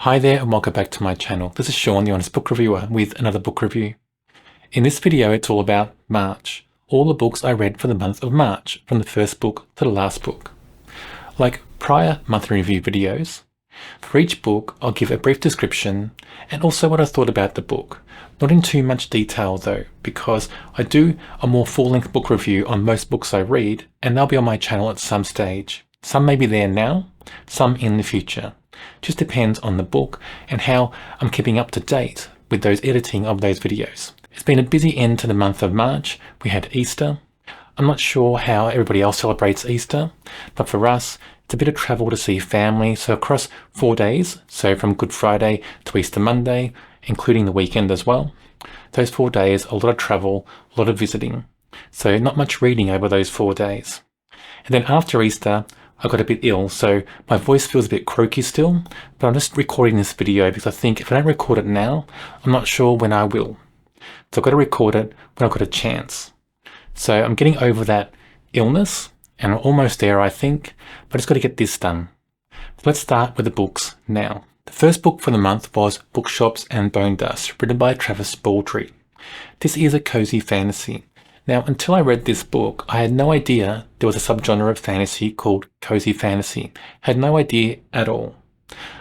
Hi there and welcome back to my channel. This is Sean, the Honest Book Reviewer, with another book review. In this video it's all about March, all the books I read for the month of March, from the first book to the last book. Like prior monthly review videos, for each book I'll give a brief description and also what I thought about the book. Not in too much detail though, because I do a more full-length book review on most books I read, and they'll be on my channel at some stage. Some may be there now, some in the future. Just depends on the book and how I'm keeping up to date with those editing of those videos. It's been a busy end to the month of March. We had Easter. I'm not sure how everybody else celebrates Easter, but for us, it's a bit of travel to see family. So across 4 days, so from Good Friday to Easter Monday, including the weekend as well. Those 4 days, a lot of travel, a lot of visiting. So not much reading over those 4 days. And then after Easter, I got a bit ill, so my voice feels a bit croaky still, but I'm just recording this video because I think if I don't record it now, I'm not sure when I will. So I've got to record it when I've got a chance. So I'm getting over that illness, and I'm almost there I think, but I just got to get this done. So let's start with the books now. The first book for the month was Bookshops and Bonedust, written by Travis Baldree. This is a cozy fantasy. Now, until I read this book, I had no idea there was a subgenre of fantasy called cozy fantasy. Had no idea at all.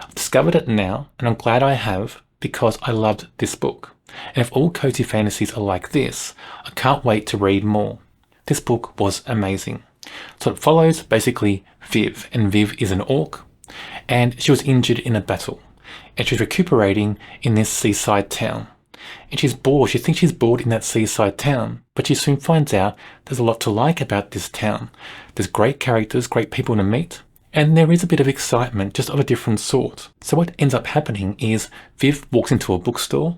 I've discovered it now, and I'm glad I have, because I loved this book. And if all cozy fantasies are like this, I can't wait to read more. This book was amazing. So it follows basically Viv, and Viv is an orc, and she was injured in a battle, and she's recuperating in this seaside town. And she's bored. She thinks she's bored in that seaside town, but she soon finds out there's a lot to like about this town. There's great characters, great people to meet, and there is a bit of excitement, just of a different sort. So what ends up happening is Viv walks into a bookstore,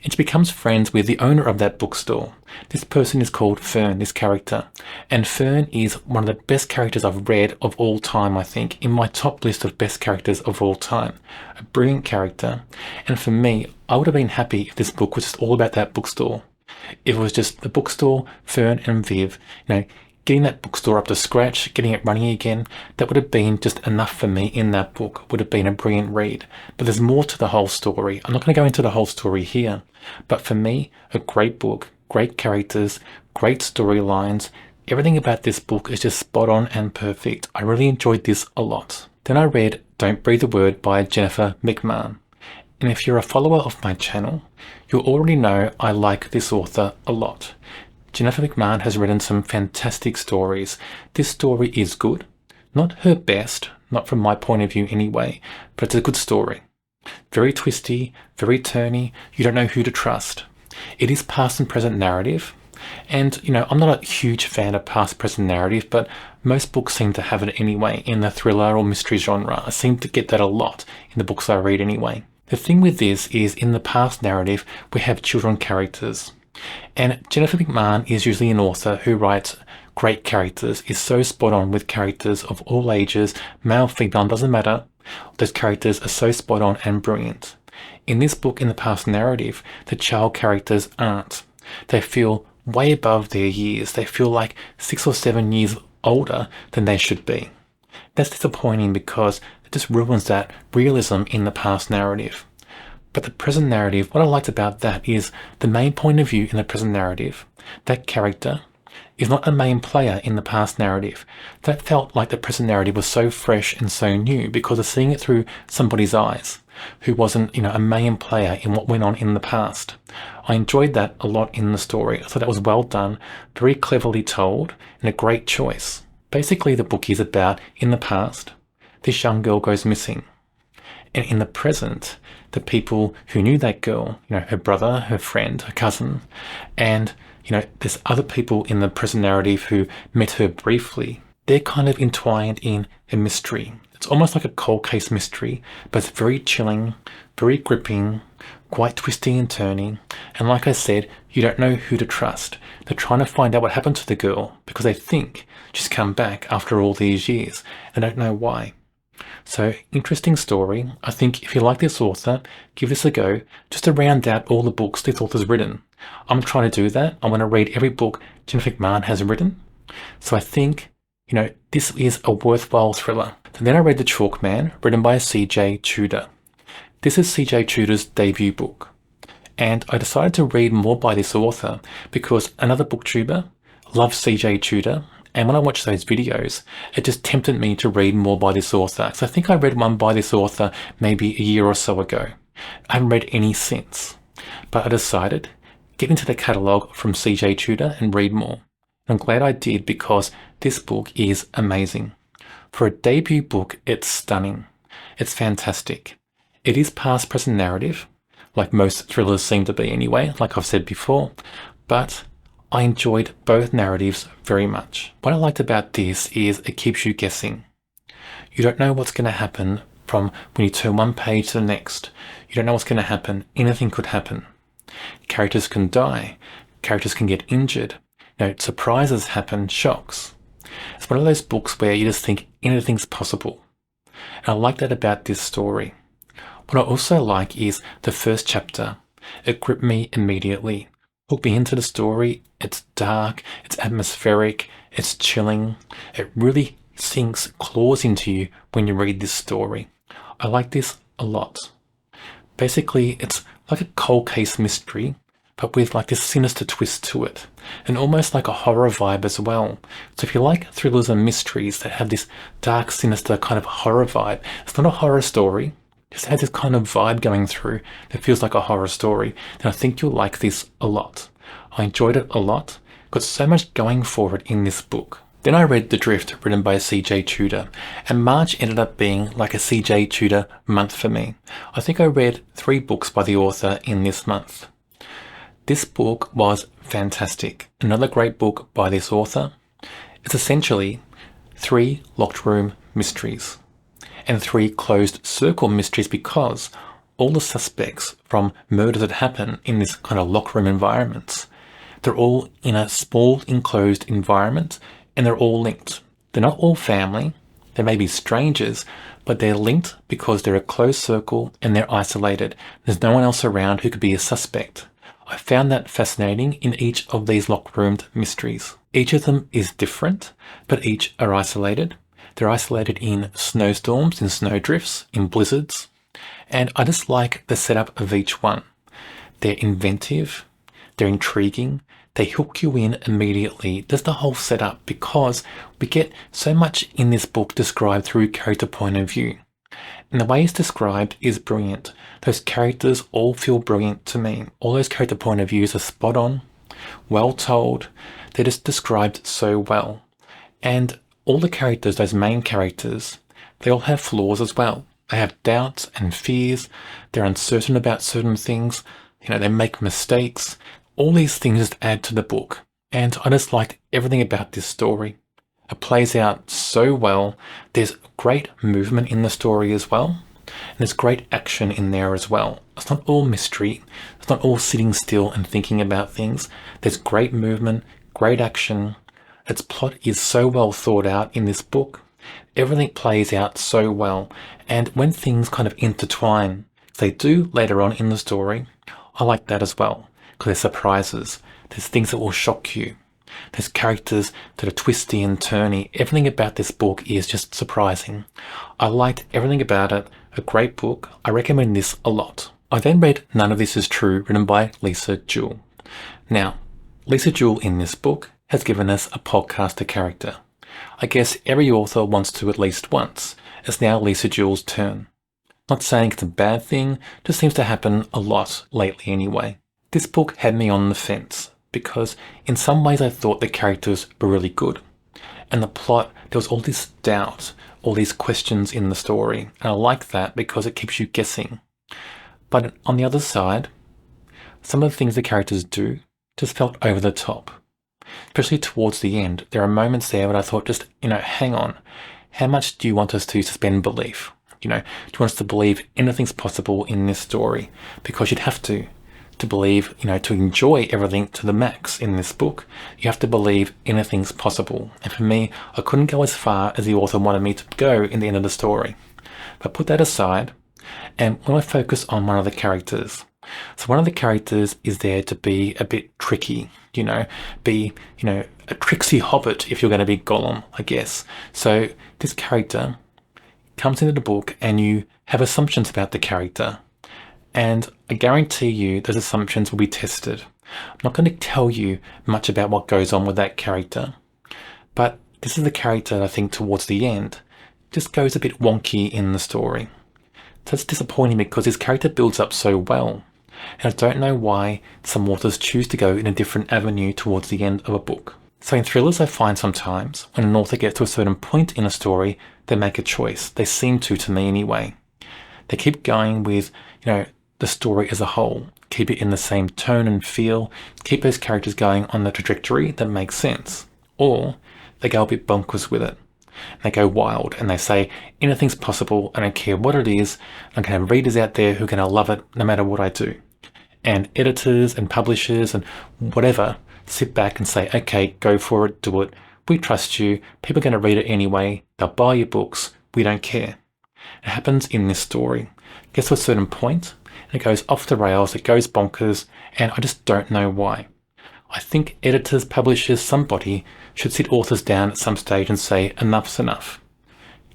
and she becomes friends with the owner of that bookstore. This person is called Fern, this character. And Fern is one of the best characters I've read of all time, I think, in my top list of best characters of all time. A brilliant character. And for me, I would have been happy if this book was just all about that bookstore. If it was just the bookstore, Fern and Viv, getting that bookstore up to scratch, getting it running again, that would have been just enough for me in that book. Would have been a brilliant read. But there's more to the whole story. I'm not going to go into the whole story here. But for me, a great book, great characters, great storylines. Everything about this book is just spot on and perfect. I really enjoyed this a lot. Then I read Don't Breathe a Word by Jennifer McMahon. And if you're a follower of my channel, you'll already know I like this author a lot. Jennifer McMahon has written some fantastic stories. This story is good. Not her best, not from my point of view anyway, but it's a good story. Very twisty, very turny, you don't know who to trust. It is past and present narrative, and I'm not a huge fan of past present narrative, but most books seem to have it anyway in the thriller or mystery genre. I seem to get that a lot in the books I read anyway. The thing with this is in the past narrative we have children characters. And Jennifer McMahon is usually an author who writes great characters, is so spot on with characters of all ages, male, female, doesn't matter. Those characters are so spot on and brilliant. In this book, in the past narrative, the child characters aren't. They feel way above their years. They feel like 6 or 7 years older than they should be. That's disappointing because it just ruins that realism in the past narrative. But the present narrative, what I liked about that is the main point of view in the present narrative. That character is not a main player in the past narrative. That felt like the present narrative was so fresh and so new because of seeing it through somebody's eyes who wasn't, a main player in what went on in the past. I enjoyed that a lot in the story. I thought that was well done, very cleverly told, and a great choice. Basically, the book is about, in the past, this young girl goes missing. And in the present, the people who knew that girl, her brother, her friend, her cousin, and, there's other people in the present narrative who met her briefly. They're kind of entwined in a mystery. It's almost like a cold case mystery, but it's very chilling, very gripping, quite twisty and turning. And like I said, you don't know who to trust. They're trying to find out what happened to the girl because they think she's come back after all these years. They don't know why. So, interesting story. I think if you like this author, give this a go, just to round out all the books this author's written. I'm trying to do that. I want to read every book Jennifer McMahon has written. So I think, this is a worthwhile thriller. And then I read The Chalk Man, written by CJ Tudor. This is CJ Tudor's debut book, and I decided to read more by this author because another booktuber loves CJ Tudor, and when I watched those videos, it just tempted me to read more by this author. So I think I read one by this author maybe a year or so ago. I haven't read any since, but I decided get into the catalogue from CJ Tudor and read more. I'm glad I did because this book is amazing. For a debut book, it's stunning. It's fantastic. It is past-present narrative, like most thrillers seem to be anyway, like I've said before, but I enjoyed both narratives very much. What I liked about this is it keeps you guessing. You don't know what's going to happen from when you turn one page to the next. You don't know what's going to happen. Anything could happen. Characters can die. Characters can get injured. Surprises happen, shocks. It's one of those books where you just think anything's possible. And I like that about this story. What I also like is the first chapter. It gripped me immediately. Hooked me into the story. It's dark, it's atmospheric, it's chilling. It really sinks claws into you when you read this story. I like this a lot. Basically, it's like a cold case mystery, but with like this sinister twist to it, and almost like a horror vibe as well. So if you like thrillers and mysteries that have this dark, sinister kind of horror vibe, it's not a horror story, it just has this kind of vibe going through that feels like a horror story, then I think you'll like this a lot. I enjoyed it a lot, got so much going for it in this book. Then I read The Drift, written by CJ Tudor, and March ended up being like a CJ Tudor month for me. I think I read 3 books by the author in this month. This book was fantastic. Another great book by this author. It's essentially 3 locked room mysteries and 3 closed circle mysteries because all the suspects from murders that happen in this kind of locked room environments, they're all in a small enclosed environment and they're all linked. They're not all family. They may be strangers, but they're linked because they're a closed circle and they're isolated. There's no one else around who could be a suspect. I found that fascinating in each of these locked-roomed mysteries. Each of them is different, but each are isolated. They're isolated in snowstorms, in snowdrifts, in blizzards, and I just like the setup of each one. They're inventive, they're intriguing, they hook you in immediately. Just the whole setup, because we get so much in this book described through character point of view. And the way it's described is brilliant. Those characters all feel brilliant to me. All those character point of views are spot on, well told. They're just described so well. And all the characters, those main characters, they all have flaws as well. They have doubts and fears. They're uncertain about certain things. They make mistakes. All these things just add to the book. And I just liked everything about this story. It plays out so well. There's great movement in the story as well. And there's great action in there as well. It's not all mystery. It's not all sitting still and thinking about things. There's great movement, great action. Its plot is so well thought out in this book. Everything plays out so well. And when things kind of intertwine, they do later on in the story, I like that as well. Because there's surprises. There's things that will shock you. There's characters that are twisty and turny. Everything about this book is just surprising. I liked everything about it. A great book. I recommend this a lot. I then read None of This Is True, written by Lisa Jewell. Now, Lisa Jewell in this book has given us a podcaster character. I guess every author wants to at least once. It's now Lisa Jewell's turn. Not saying it's a bad thing, just seems to happen a lot lately anyway. This book had me on the fence, because in some ways I thought the characters were really good. And the plot, there was all this doubt, all these questions in the story. And I like that because it keeps you guessing. But on the other side, some of the things the characters do just felt over the top. Especially towards the end. There are moments there where I thought just, hang on. How much do you want us to suspend belief? Do you want us to believe anything's possible in this story? Because you'd have to believe, to enjoy everything to the max in this book, you have to believe anything's possible. And for me, I couldn't go as far as the author wanted me to go in the end of the story. But put that aside, and when I focus on one of the characters, so one of the characters is there to be a bit tricky, be, a tricksy hobbit if you're going to be Gollum, I guess. So this character comes into the book and you have assumptions about the character. And I guarantee you those assumptions will be tested. I'm not going to tell you much about what goes on with that character, but this is the character that I think towards the end just goes a bit wonky in the story. That's disappointing because his character builds up so well, and I don't know why some authors choose to go in a different avenue towards the end of a book. So in thrillers, I find sometimes when an author gets to a certain point in a story, they make a choice. They seem to me anyway. They keep going with, the story as a whole, keep it in the same tone and feel, keep those characters going on the trajectory that makes sense. Or they go a bit bonkers with it. They go wild and they say, anything's possible, I don't care what it is, I'm going to have readers out there who are going to love it no matter what I do. And editors and publishers and whatever sit back and say, okay, go for it, do it, we trust you, people are going to read it anyway, they'll buy your books, we don't care. It happens in this story. It gets to a certain point, and it goes off the rails, it goes bonkers, and I just don't know why. I think editors, publishers, somebody should sit authors down at some stage and say, enough's enough.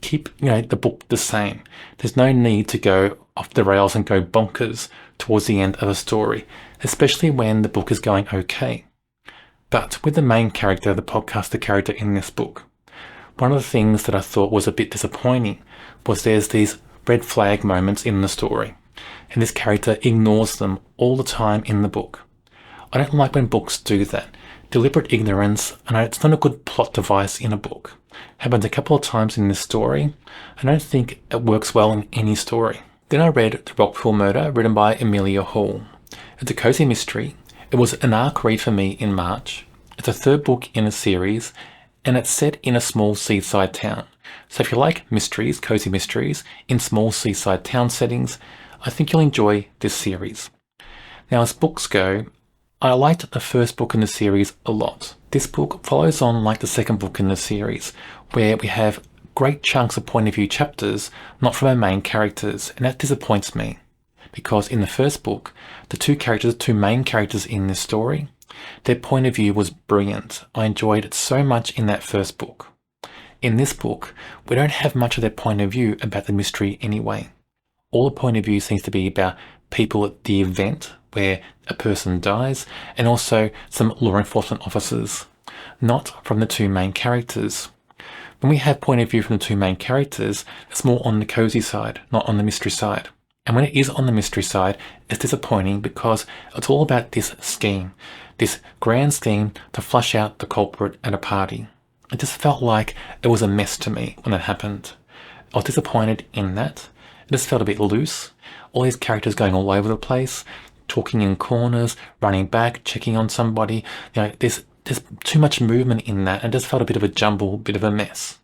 Keep, the book the same. There's no need to go off the rails and go bonkers towards the end of a story, especially when the book is going okay. But with the main character, the podcaster character in this book, one of the things that I thought was a bit disappointing was there's these red flag moments in the story, and this character ignores them all the time in the book. I don't like when books do that. Deliberate ignorance, and it's not a good plot device in a book. Happens a couple of times in this story. I don't think it works well in any story. Then I read The Rockpool Murder, written by Emylia Hall. It's a cozy mystery. It was an arc read for me in March. It's the third book in a series, and it's set in a small seaside town. So if you like mysteries, cozy mysteries, in small seaside town settings, I think you'll enjoy this series. Now, as books go, I liked the first book in the series a lot. This book follows on like the second book in the series, where we have great chunks of point of view chapters, not from our main characters, and that disappoints me. Because in the first book, the two main characters in this story, their point of view was brilliant. I enjoyed it so much in that first book. In this book, we don't have much of their point of view about the mystery anyway. All the point of view seems to be about people at the event where a person dies, and also some law enforcement officers, not from the two main characters. When we have point of view from the two main characters, it's more on the cozy side, not on the mystery side. And when it is on the mystery side, it's disappointing because it's all about this scheme, this grand scheme to flush out the culprit at a party. It just felt like it was a mess to me when it happened. I was disappointed in that. It just felt a bit loose. All these characters going all over the place, talking in corners, running back, checking on somebody. There's too much movement in that, and it just felt a bit of a jumble, bit of a mess.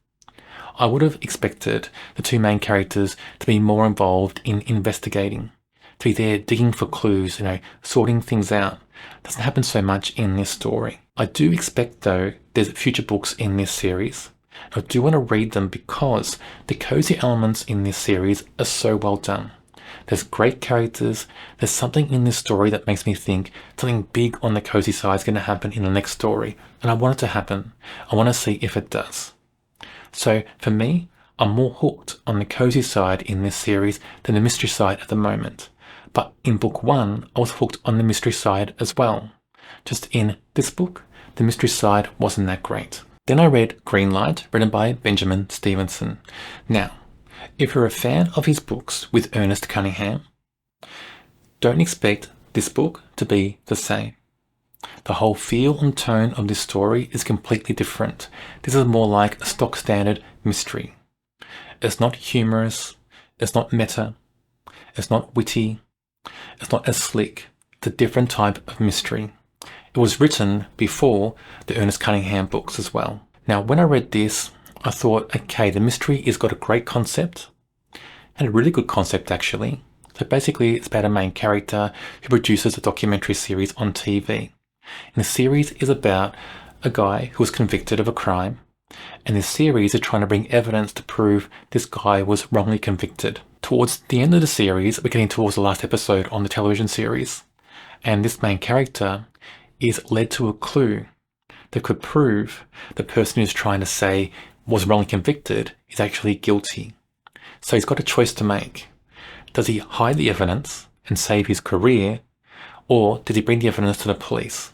I would have expected the two main characters to be more involved in investigating, to be there digging for clues, sorting things out. It doesn't happen so much in this story. I do expect, though, there's future books in this series. I do want to read them because the cozy elements in this series are so well done. There's great characters. There's something in this story that makes me think something big on the cozy side is going to happen in the next story. And I want it to happen. I want to see if it does. So for me, I'm more hooked on the cozy side in this series than the mystery side at the moment. But in book one, I was hooked on the mystery side as well. Just in this book, the mystery side wasn't that great. Then I read Greenlight, written by Benjamin Stevenson. Now, if you're a fan of his books with Ernest Cunningham, don't expect this book to be the same. The whole feel and tone of this story is completely different. This is more like a stock standard mystery. It's not humorous, it's not meta, it's not witty, it's not as slick. It's a different type of mystery. It was written before the Ernest Cunningham books as well. Now, when I read this, I thought, okay, the mystery has got a great concept, and a really good concept actually. So basically, it's about a main character who produces a documentary series on TV. And the series is about a guy who was convicted of a crime, and this series is trying to bring evidence to prove this guy was wrongly convicted. Towards the end of the series, we're getting towards the last episode on the television series, and this main character is led to a clue that could prove the person who's trying to say was wrongly convicted is actually guilty. So he's got a choice to make. Does he hide the evidence and save his career, or did he bring the evidence to the police?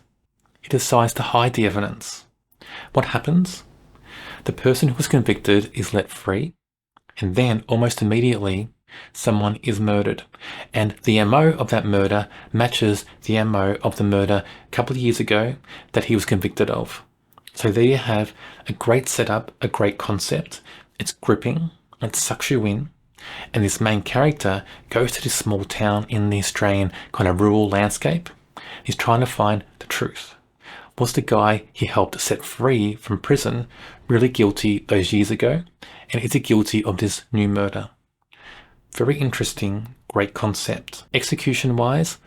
He decides to hide the evidence. What happens? The person who was convicted is let free, and then almost immediately someone is murdered, and the MO of that murder matches the MO of the murder a couple of years ago that he was convicted of. So there you have a great setup, a great concept. It's gripping, it sucks you in, and this main character goes to this small town in the Australian kind of rural landscape. He's trying to find the truth. Was the guy he helped set free from prison really guilty those years ago? And is he guilty of this new murder? Very interesting, great concept. Execution-wise,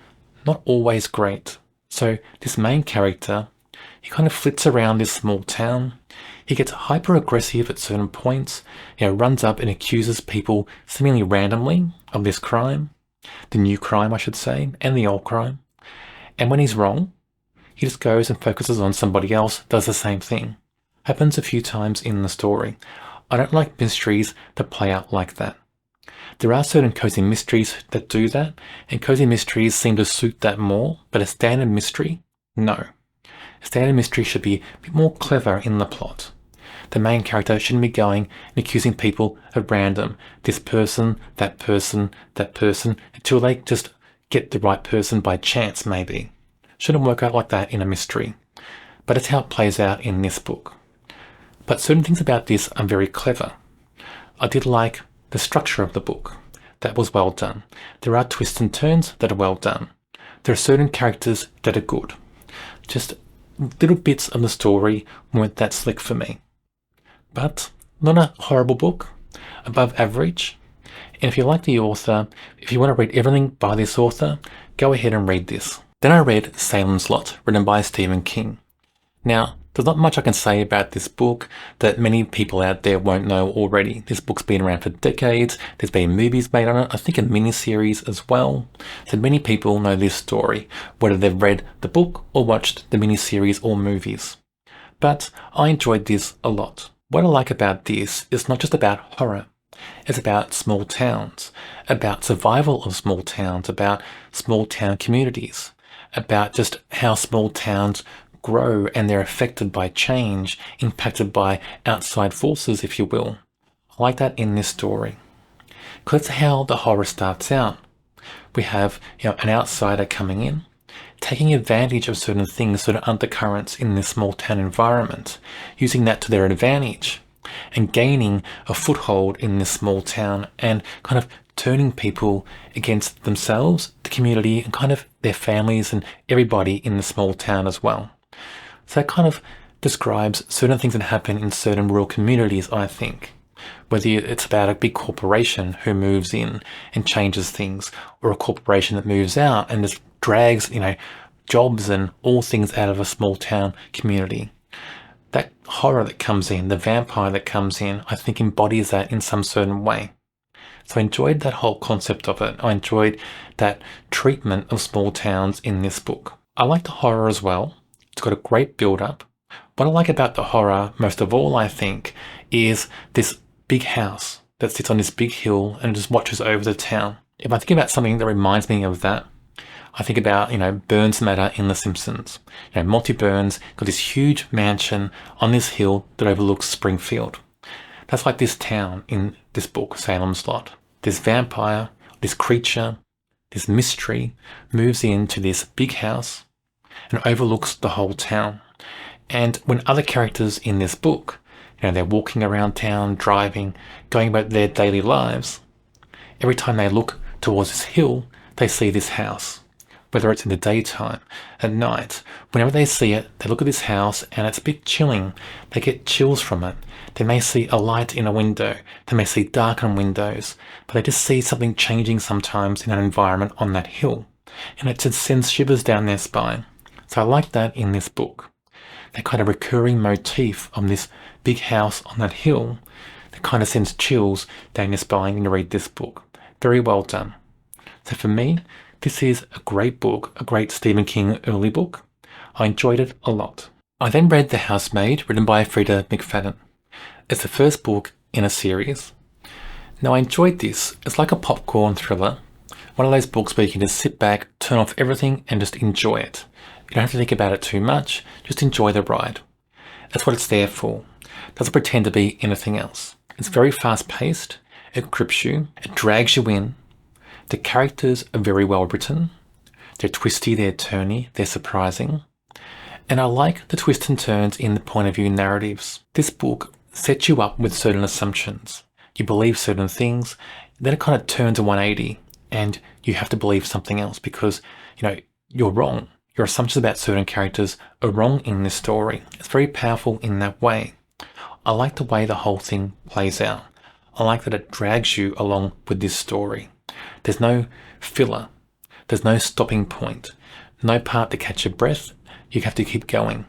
not always great. So this main character, he kind of flits around this small town. He gets hyper-aggressive at certain points, runs up and accuses people seemingly randomly of this crime. The new crime, I should say, and the old crime. And when he's wrong, he just goes and focuses on somebody else, does the same thing. Happens a few times in the story. I don't like mysteries that play out like that. There are certain cozy mysteries that do that, and cozy mysteries seem to suit that more, but a standard mystery, no. A standard mystery should be a bit more clever in the plot. The main character shouldn't be going and accusing people at random, this person, that person, until they just get the right person by chance, maybe. Shouldn't work out like that in a mystery. But it's how it plays out in this book. But certain things about this are very clever. I did like the structure of the book. That was well done. There are twists and turns that are well done. There are certain characters that are good. Just little bits of the story weren't that slick for me. But not a horrible book, above average. And if you like the author, if you want to read everything by this author, go ahead and read this. Then I read Salem's Lot, written by Stephen King. Now, there's not much I can say about this book that many people out there won't know already. This book's been around for decades. There's been movies made on it, I think a miniseries as well. So many people know this story, whether they've read the book or watched the miniseries or movies. But I enjoyed this a lot. What I like about this is not just about horror. It's about small towns, about survival of small towns, about small town communities, about just how small towns grow and they're affected by change, impacted by outside forces, if you will. I like that in this story. Because that's how the horror starts out. We have an outsider coming in, taking advantage of certain things, certain undercurrents in this small town environment, using that to their advantage, and gaining a foothold in this small town and kind of turning people against themselves, the community, and kind of their families and everybody in the small town as well. So that kind of describes certain things that happen in certain rural communities, I think. Whether it's about a big corporation who moves in and changes things, or a corporation that moves out and just drags, jobs and all things out of a small town community. That horror that comes in, the vampire that comes in, I think embodies that in some certain way. So I enjoyed that whole concept of it. I enjoyed that treatment of small towns in this book. I like the horror as well. It's got a great build-up. What I like about the horror, most of all, I think, is this big house that sits on this big hill and just watches over the town. If I think about something that reminds me of that, I think about, Burns Manor in The Simpsons. Monty Burns got this huge mansion on this hill that overlooks Springfield. That's like this town in this book, Salem's Lot. This vampire, this creature, this mystery moves into this big house and overlooks the whole town. And when other characters in this book, they're walking around town, driving, going about their daily lives, every time they look towards this hill, they see this house. Whether it's in the daytime, at night, whenever they see it, they look at this house and it's a bit chilling. They get chills from it. They may see a light in a window. They may see darkened windows, but they just see something changing sometimes in an environment on that hill. And it just sends shivers down their spine. So I like that in this book. That kind of recurring motif of this big house on that hill that kind of sends chills down your spine when you read this book. Very well done. So for me, this is a great book, a great Stephen King early book. I enjoyed it a lot. I then read The Housemaid, written by Frieda McFadden. It's the first book in a series. Now I enjoyed this. It's like a popcorn thriller, One of those books where you can just sit back, turn off everything and just enjoy it. You don't have to think about it too much, just enjoy the ride. That's what it's there for. It doesn't pretend to be anything else. It's very fast paced, it grips you, it drags you in. The characters are very well written. They're twisty, they're turny, they're surprising. And I like the twists and turns in the point of view narratives. This book sets you up with certain assumptions. You believe certain things, then it kind of turns a 180 and you have to believe something else because, you're wrong. Your assumptions about certain characters are wrong in this story. It's very powerful in that way. I like the way the whole thing plays out. I like that it drags you along with this story. There's no filler. There's no stopping point. No part to catch your breath. You have to keep going.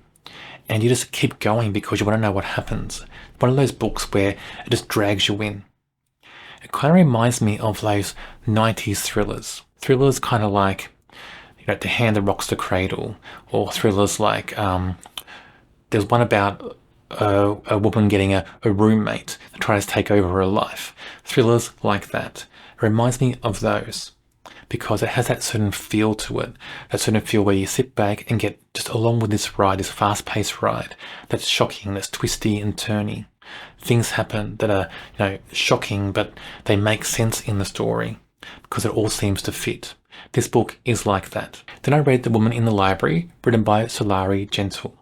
And you just keep going because you want to know what happens. One of those books where it just drags you in. It kind of reminds me of those 90s thrillers. Thrillers kind of like, To Hand That Rocks the Cradle, or thrillers like, there's one about a woman getting a roommate that tries to take over her life. Thrillers like that. It reminds me of those because it has that certain feel to it, that certain feel where you sit back and get just along with this ride, this fast-paced ride that's shocking, that's twisty and turny. Things happen that are, shocking, but they make sense in the story because it all seems to fit. This book is like that. Then I read The Woman in the Library, written by Sulari Gentill.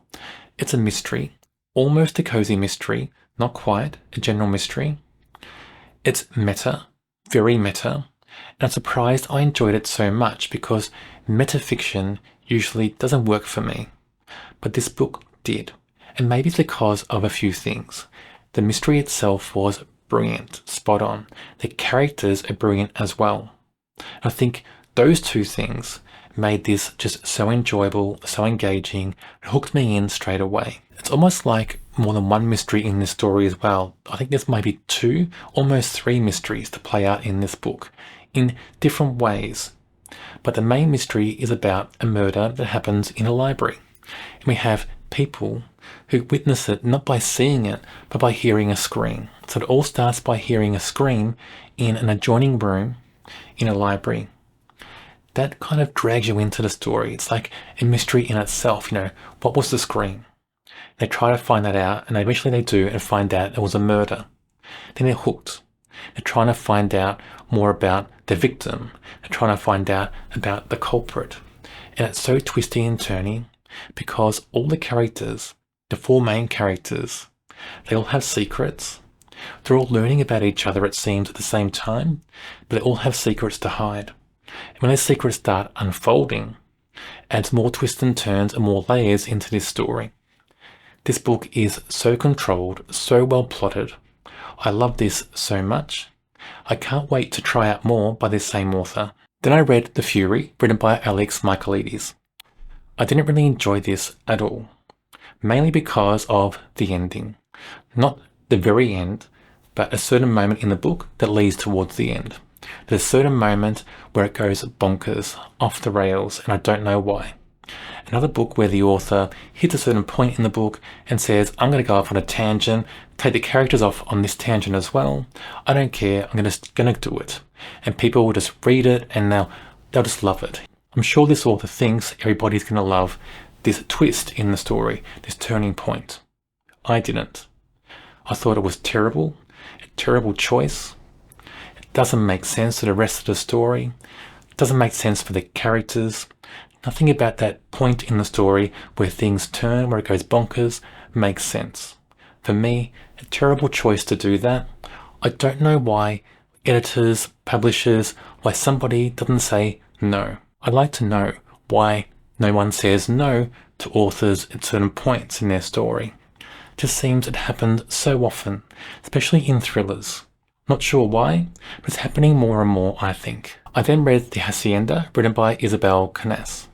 It's a mystery, almost a cozy mystery, not quite a general mystery. It's meta, very meta, and I'm surprised I enjoyed it so much because metafiction usually doesn't work for me. But this book did, and maybe it's because of a few things. The mystery itself was brilliant, spot on. The characters are brilliant as well. I think those two things made this just so enjoyable, so engaging, it hooked me in straight away. It's almost like more than one mystery in this story as well. I think there's maybe 2, almost 3 mysteries to play out in this book, in different ways. But the main mystery is about a murder that happens in a library. And we have people who witness it not by seeing it, but by hearing a scream. So it all starts by hearing a scream in an adjoining room in a library. That kind of drags you into the story. It's like a mystery in itself. What was the scream? They try to find that out, and eventually they do and find out it was a murder. Then they're hooked. They're trying to find out more about the victim. They're trying to find out about the culprit. And it's so twisty and turny because all the characters, the 4 main characters, they all have secrets. They're all learning about each other, it seems, at the same time, but they all have secrets to hide. And when those secrets start unfolding, it adds more twists and turns and more layers into this story. This book is so controlled, so well plotted. I love this so much. I can't wait to try out more by this same author. Then I read The Fury, written by Alex Michaelides. I didn't really enjoy this at all, mainly because of the ending. Not the very end, but a certain moment in the book that leads towards the end. There's a certain moment where it goes bonkers, off the rails, and I don't know why. Another book where the author hits a certain point in the book and says, I'm going to go off on a tangent, take the characters off on this tangent as well. I don't care, I'm just going to do it. And people will just read it and they'll just love it. I'm sure this author thinks everybody's going to love this twist in the story, this turning point. I didn't. I thought it was terrible, a terrible choice. It doesn't make sense to the rest of the story. It doesn't make sense for the characters. Nothing about that point in the story where things turn, where it goes bonkers, makes sense. For me, a terrible choice to do that. I don't know why editors, publishers, why somebody doesn't say no. I'd like to know why no one says no to authors at certain points in their story. It just seems it happens so often, especially in thrillers. Not sure why, but it's happening more and more, I think. I then read The Hacienda, written by Isabel Canas.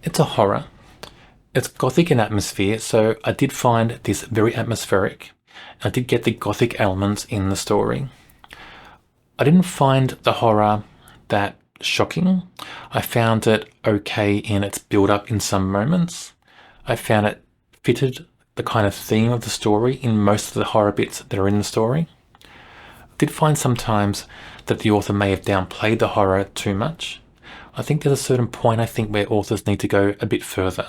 It's a horror. It's gothic in atmosphere, so I did find this very atmospheric. I did get the gothic elements in the story. I didn't find the horror that shocking. I found it okay in its build-up in some moments. I found it fitted the kind of theme of the story in most of the horror bits that are in the story. did find sometimes that the author may have downplayed the horror too much. I think there's a certain point where authors need to go a bit further.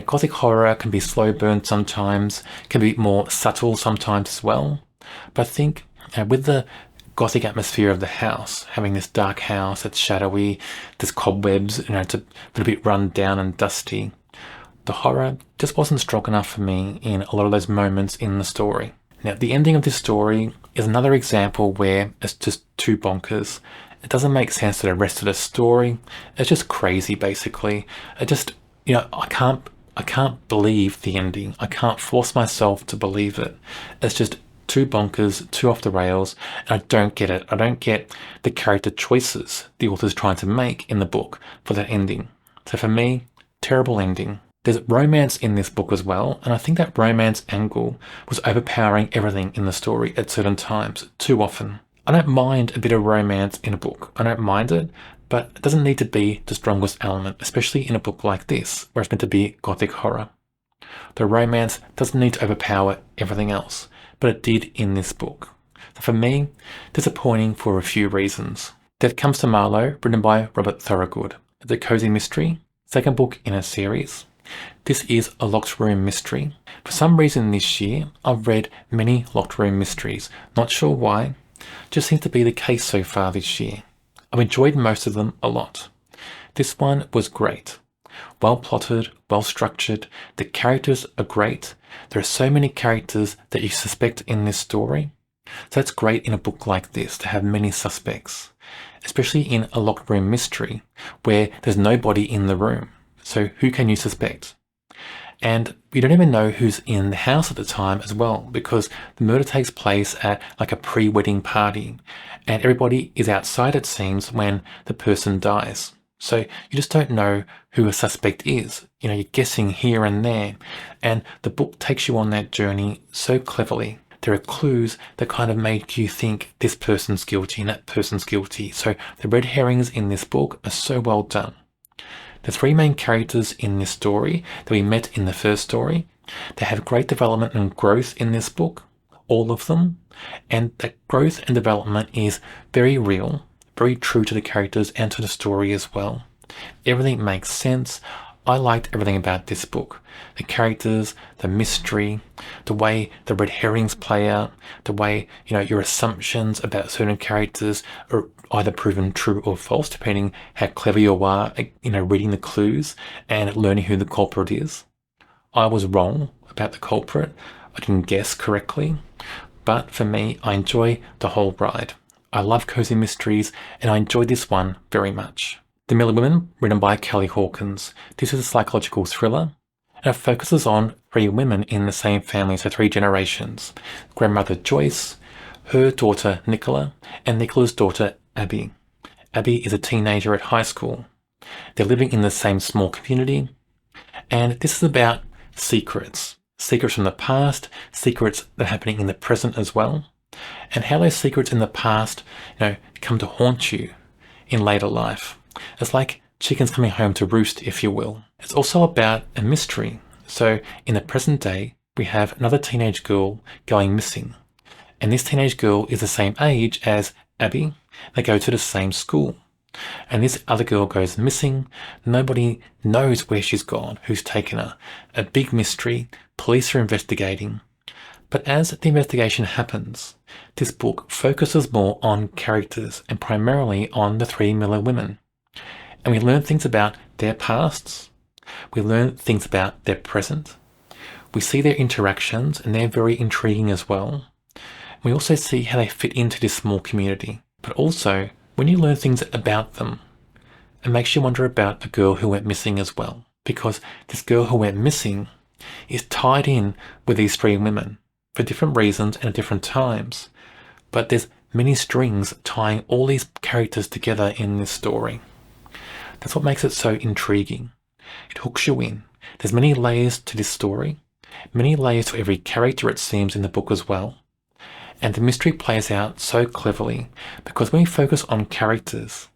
Gothic horror can be slow burn sometimes, can be more subtle sometimes as well. But I think with the Gothic atmosphere of the house, having this dark house that's shadowy, there's cobwebs, it's a little bit run down and dusty, the horror just wasn't strong enough for me in a lot of those moments in the story. Now, the ending of this story is another example where it's just too bonkers. It doesn't make sense to the rest of the story. It's just crazy, basically. I can't believe the ending. I can't force myself to believe it. It's just too bonkers, too off the rails, and I don't get it. I don't get the character choices the author's trying to make in the book for that ending. So for me, terrible ending. There's romance in this book as well, and I think that romance angle was overpowering everything in the story at certain times, too often. I don't mind a bit of romance in a book. I don't mind it, but it doesn't need to be the strongest element, especially in a book like this, where it's meant to be Gothic horror. The romance doesn't need to overpower everything else, but it did in this book. So for me, disappointing for a few reasons. Death Comes to Marlow, written by Robert Thorogood. It's a cozy mystery, second book in a series. This is a locked room mystery. For some reason this year, I've read many locked room mysteries. Not sure why, just seems to be the case so far this year. I've enjoyed most of them a lot. This one was great. Well plotted, well structured, the characters are great. There are so many characters that you suspect in this story. So it's great in a book like this to have many suspects, especially in a locked room mystery where there's nobody in the room. So who can you suspect? And we don't even know who's in the house at the time as well, because the murder takes place at like a pre-wedding party and everybody is outside, it seems, when the person dies. So you just don't know who a suspect is. You're guessing here and there, and the book takes you on that journey so cleverly. There are clues that kind of make you think this person's guilty and that person's guilty. So the red herrings in this book are so well done. The three main characters in this story that we met in the first story, they have great development and growth in this book, all of them, and that growth and development is very real, very true to the characters and to the story as well. Everything makes sense. I liked everything about this book. The characters, the mystery, the way the red herrings play out, the way, your assumptions about certain characters are either proven true or false, depending how clever you are, reading the clues and learning who the culprit is. I was wrong about the culprit. I didn't guess correctly. But for me, I enjoy the whole ride. I love cozy mysteries, and I enjoyed this one very much. The Emylia Women, written by Kelli Hawkins. This is a psychological thriller, and it focuses on three women in the same family, so three generations. Grandmother Joyce, her daughter Nicola, and Nicola's daughter Abby. Abby is a teenager at high school. They're living in the same small community, and this is about secrets. Secrets from the past, secrets that are happening in the present as well, and how those secrets in the past, come to haunt you in later life. It's like chickens coming home to roost, if you will. It's also about a mystery. So in the present day, we have another teenage girl going missing. And this teenage girl is the same age as Abby. They go to the same school. And this other girl goes missing. Nobody knows where she's gone, who's taken her. A big mystery. Police are investigating. But as the investigation happens, this book focuses more on characters and primarily on the three Emylia women. And we learn things about their pasts. We learn things about their present. We see their interactions, and they're very intriguing as well. We also see how they fit into this small community. But also, when you learn things about them, it makes you wonder about the girl who went missing as well. Because this girl who went missing is tied in with these three women for different reasons and at different times. But there's many strings tying all these characters together in this story. That's what makes it so intriguing. It hooks you in. There's many layers to this story, many layers to every character, it seems, in the book as well. And the mystery plays out so cleverly because when we focus on characters,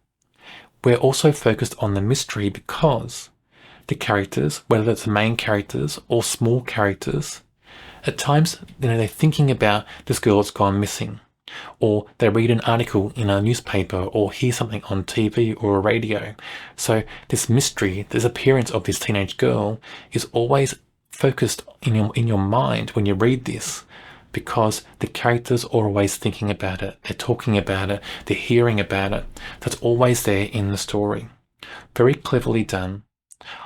we're also focused on the mystery because the characters, whether it's the main characters or small characters, at times, they're thinking about this girl that's gone missing. or they read an article in a newspaper or hear something on TV or a radio. So this mystery, this appearance of this teenage girl is always focused in your mind when you read this, because the characters are always thinking about it, they're talking about it, they're hearing about it. That's always there in the story. Very cleverly done.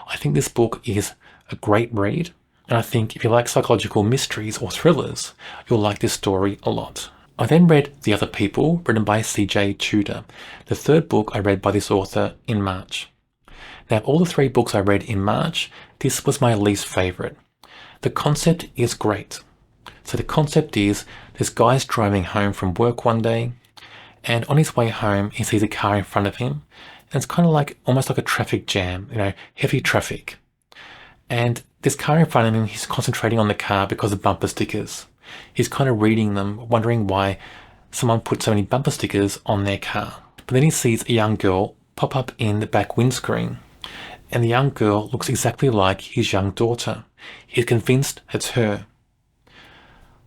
I think this book is a great read, and I think if you like psychological mysteries or thrillers, you'll like this story a lot. I then read The Other People, written by CJ Tudor, the third book I read by this author in March. Now, of all the 3 books I read in March, this was my least favourite. The concept is great. So the concept is this guy's driving home from work one day, and on his way home he sees a car in front of him, and it's kind of like almost like a traffic jam, heavy traffic. And this car in front of him, he's concentrating on the car because of bumper stickers. He's kind of reading them, wondering why someone put so many bumper stickers on their car. But then he sees a young girl pop up in the back windscreen, and the young girl looks exactly like his young daughter. He's convinced it's her.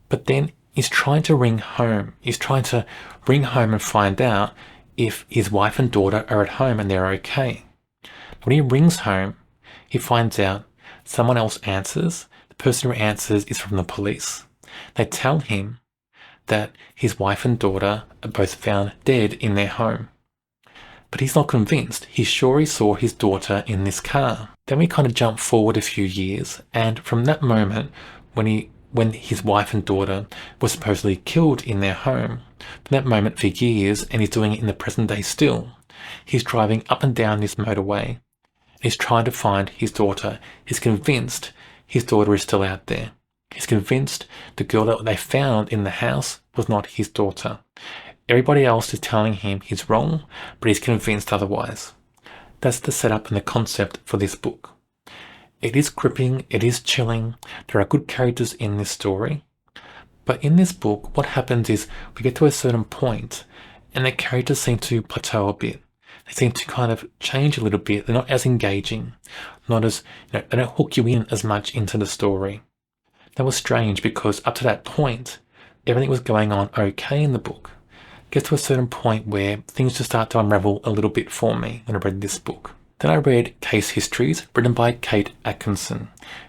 But then he's trying to ring home. He's trying to ring home and find out if his wife and daughter are at home and they're okay. When he rings home, he finds out someone else answers. The person who answers is from the police. They tell him that his wife and daughter are both found dead in their home. But he's not convinced. He's sure he saw his daughter in this car. Then we kind of jump forward a few years, and from that moment, when his wife and daughter were supposedly killed in their home, from that moment for years, and he's doing it in the present day still, he's driving up and down this motorway. He's trying to find his daughter. He's convinced his daughter is still out there. He's convinced the girl that they found in the house was not his daughter. Everybody else is telling him he's wrong, but he's convinced otherwise. That's the setup and the concept for this book. It is gripping, it is chilling, there are good characters in this story. But in this book, what happens is we get to a certain point and the characters seem to plateau a bit. They seem to kind of change a little bit. They're not as engaging, not as, they don't hook you in as much into the story. That was strange because up to that point, everything was going on okay in the book. It gets to a certain point where things just start to unravel a little bit for me when I read this book. Then I read Case Histories, written by Kate Atkinson.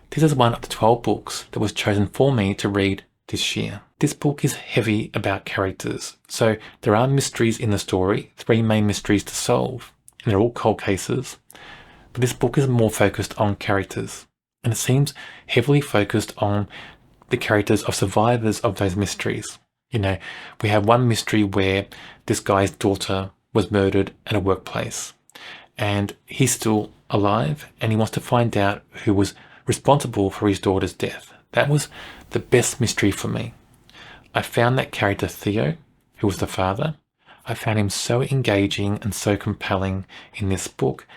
This is one of the 12 books that was chosen for me to read this year. This book is heavy about characters. So there are mysteries in the story, 3 main mysteries to solve, and they're all cold cases. But this book is more focused on characters, and it seems heavily focused on the characters of survivors of those mysteries. We have one mystery where this guy's daughter was murdered at a workplace, and he's still alive, and he wants to find out who was responsible for his daughter's death. That was the best mystery for me. I found that character Theo, who was the father, I found him so engaging and so compelling in this book.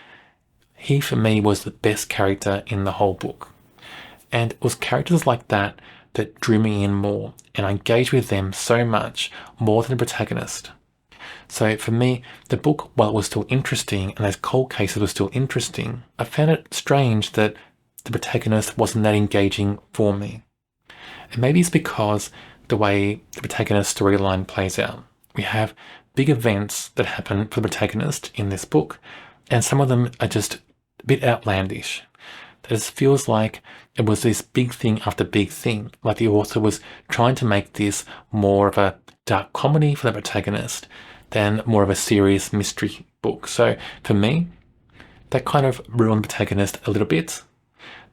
He, for me, was the best character in the whole book. And it was characters like that that drew me in more, and I engaged with them so much, more than the protagonist. So for me, the book, while it was still interesting, and those cold cases were still interesting, I found it strange that the protagonist wasn't that engaging for me. And maybe it's because the way the protagonist storyline plays out. We have big events that happen for the protagonist in this book, and some of them are just a bit outlandish. It just feels like it was this big thing after big thing, like the author was trying to make this more of a dark comedy for the protagonist than more of a serious mystery book. So for me, that kind of ruined the protagonist a little bit,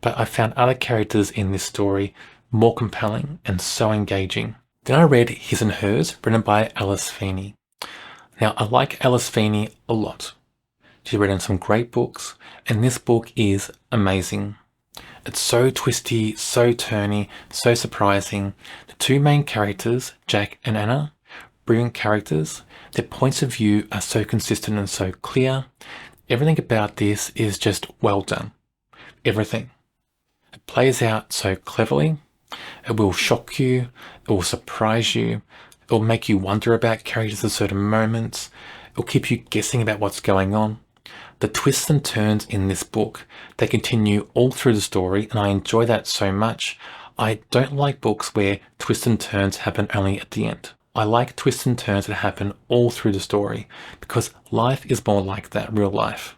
but I found other characters in this story more compelling and so engaging. Then I read His and Hers, written by Alice Feeney. Now, I like Alice Feeney a lot. She's written some great books, and this book is amazing. It's so twisty, so turny, so surprising. The 2 main characters, Jack and Anna, brilliant characters. Their points of view are so consistent and so clear. Everything about this is just well done. Everything. It plays out so cleverly. It will shock you. It will surprise you. It will make you wonder about characters at certain moments. It will keep you guessing about what's going on. The twists and turns in this book, they continue all through the story, and I enjoy that so much. I don't like books where twists and turns happen only at the end. I like twists and turns that happen all through the story because life is more like that, real life.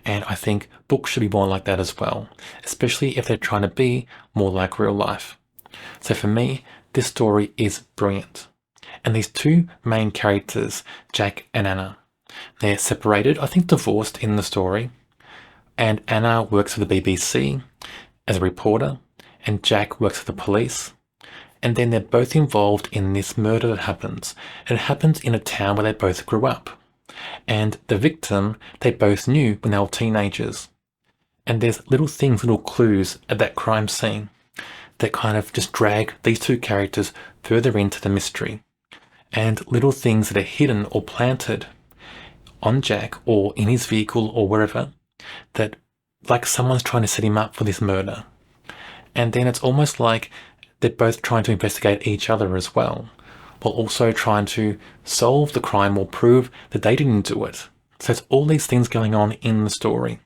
And I think books should be more like that as well, especially if they're trying to be more like real life. So for me, this story is brilliant. And these two main characters, Jack and Anna, they're separated, I think divorced in the story. And Anna works for the BBC as a reporter, and Jack works for the police. And then they're both involved in this murder that happens. And it happens in a town where they both grew up. And the victim, they both knew when they were teenagers. And there's little things, little clues at that crime scene that kind of just drag these two characters further into the mystery. And little things that are hidden or planted on Jack or in his vehicle or wherever, that like someone's trying to set him up for this murder. And then it's almost like they're both trying to investigate each other as well, while also trying to solve the crime or prove that they didn't do it. So it's all these things going on in the story.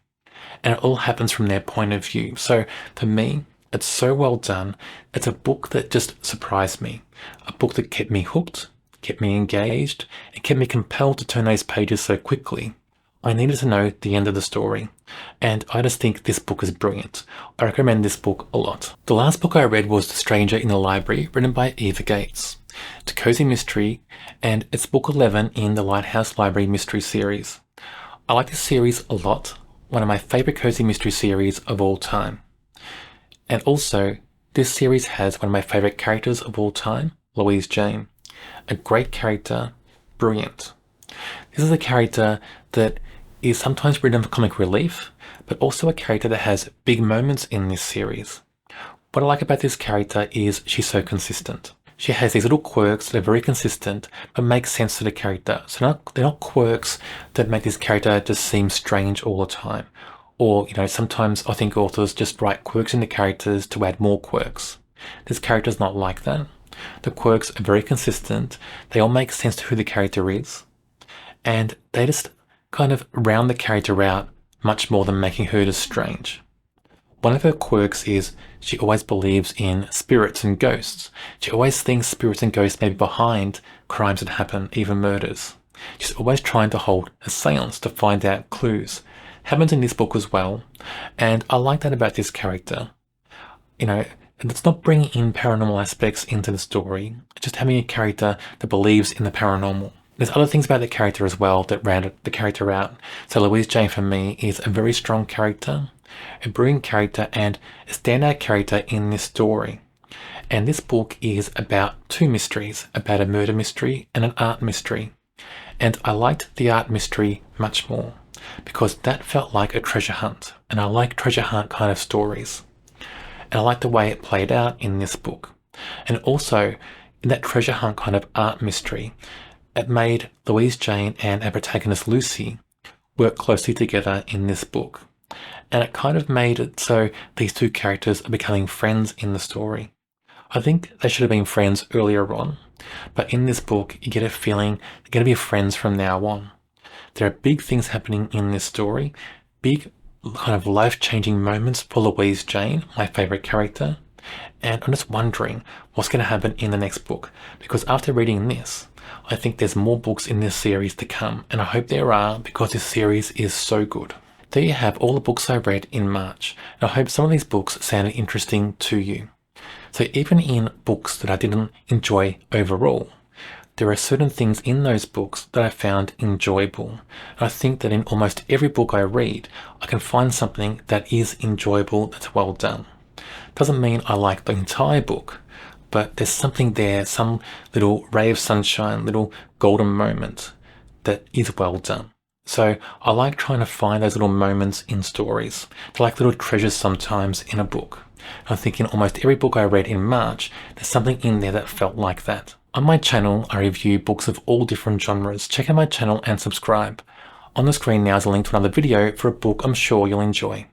And it all happens from their point of view. So for me, it's so well done. It's a book that just surprised me. A book that kept me hooked, kept me engaged, and kept me compelled to turn those pages so quickly. I needed to know the end of the story. And I just think this book is brilliant. I recommend this book a lot. The last book I read was The Stranger in the Library, written by Eva Gates. It's a cozy mystery, and it's book 11 in the Lighthouse Library mystery series. I like this series a lot. One of my favourite cozy mystery series of all time. And also, this series has one of my favourite characters of all time, Louise Jane. A great character, brilliant. This is a character that is sometimes written for comic relief, but also a character that has big moments in this series. What I like about this character is she's so consistent. She has these little quirks that are very consistent, but make sense to the character. So they're not quirks that make this character just seem strange all the time. Or, sometimes I think authors just write quirks in the characters to add more quirks. This character's not like that. The quirks are very consistent. They all make sense to who the character is. And they just kind of round the character out much more than making her just strange. One of her quirks is she always believes in spirits and ghosts. She always thinks spirits and ghosts may be behind crimes that happen, even murders. She's always trying to hold a seance to find out clues. Happens in this book as well, and I like that about this character. It's not bringing in paranormal aspects into the story, it's just having a character that believes in the paranormal. There's other things about the character as well that round the character out. So Louise Jane for me is a very strong character, a brilliant character, and a standout character in this story. And this book is about two mysteries, about a murder mystery and an art mystery. And I liked the art mystery much more, because that felt like a treasure hunt, and I like treasure hunt kind of stories. And I like the way it played out in this book. And also, in that treasure hunt kind of art mystery, it made Louise Jane and our protagonist Lucy work closely together in this book. And it kind of made it so these two characters are becoming friends in the story. I think they should have been friends earlier on, but in this book you get a feeling they're going to be friends from now on. There are big things happening in this story, big kind of life-changing moments for Louise Jane, my favourite character, and I'm just wondering what's going to happen in the next book, because after reading this, I think there's more books in this series to come, and I hope there are, because this series is so good. There you have all the books I read in March, and I hope some of these books sounded interesting to you. So even in books that I didn't enjoy overall, there are certain things in those books that I found enjoyable. And I think that in almost every book I read, I can find something that is enjoyable, that's well done. Doesn't mean I like the entire book, but there's something there, some little ray of sunshine, little golden moment that is well done. So I like trying to find those little moments in stories. They're like little treasures sometimes in a book. I think in almost every book I read in March, there's something in there that felt like that. On my channel, I review books of all different genres. Check out my channel and subscribe. On the screen now is a link to another video for a book I'm sure you'll enjoy.